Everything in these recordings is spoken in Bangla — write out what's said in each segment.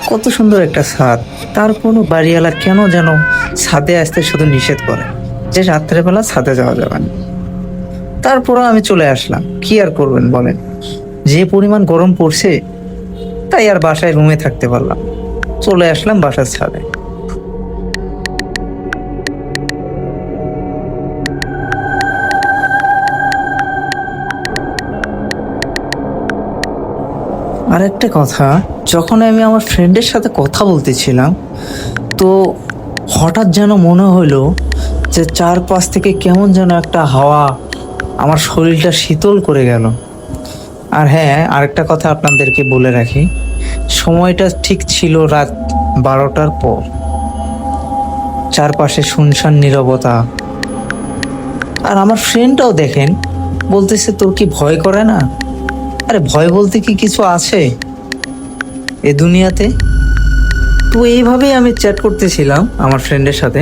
কত সুন্দর একটা ছাদ, তারপরও বাড়িওয়ালা কেন যেন ছাদে আসতে শুধু নিষেধ করে যে রাত্রেবেলা ছাদে যাওয়া যাবে না। তারপরও আমি চলে আসলাম, কি আর করবেন বলেন। যে পরিমাণ গরম পড়ছে তাই আর বাসায় রুমে থাকতে পারলাম, চলে আসলাম বাসার ছাদে। আর একটা কথা, যখন আমি আমার ফ্রেন্ডের সাথে কথা বলতেছিলাম তো হঠাৎ যেন মনে হলো যে চারপাশ থেকে কেমন যেন একটা হাওয়া আমার শরীরটা শীতল করে গেল। আর হ্যাঁ, আরেকটা কথা আপনাদেরকে বলে রাখি, সময়টা ঠিক ছিল রাত 12টার পর। চারপাশে শুনশান নীরবতা। আর আমার ফ্রেন্ডটাও দেখেন বলতেছে, তোর কি ভয় করে না? আরে ভয় বলতে কি কিছু আছে এ দুনিয়াতে? তো এইভাবেই আমি চ্যাট করতেছিলাম আমার ফ্রেন্ডের সাথে।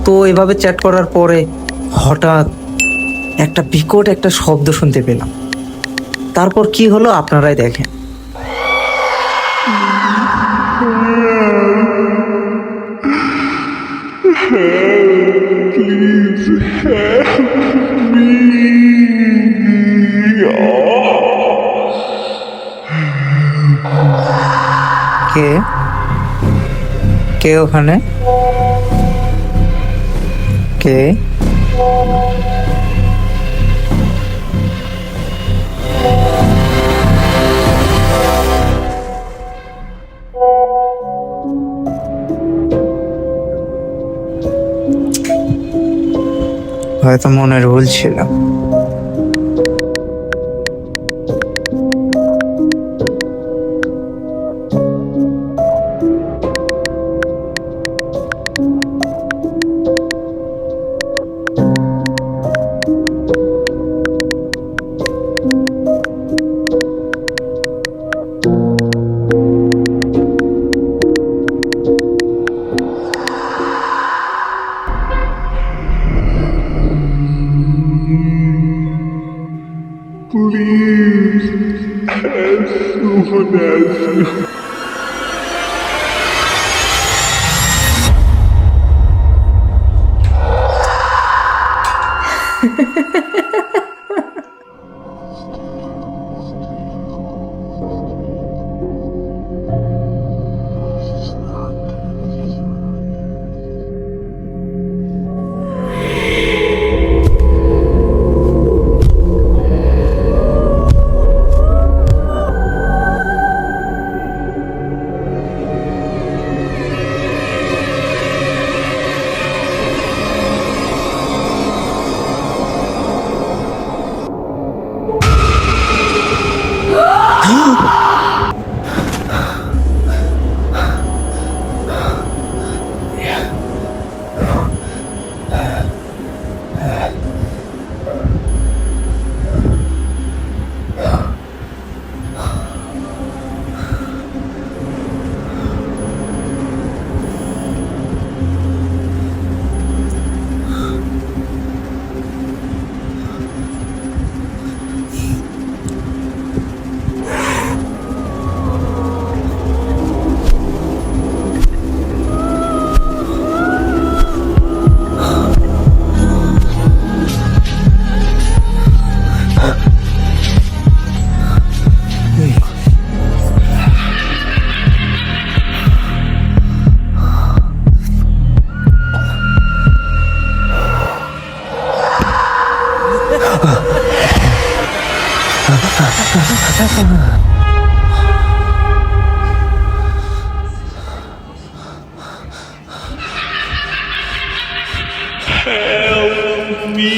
তো এভাবে চ্যাট করার পরে হঠাৎ একটা বিকট একটা শব্দ শুনতে পেলাম। তারপর কি হলো আপনারাই দেখেন। কে কে ওখানে? কে? হয়তো মনের ভুল ছিল। Help me.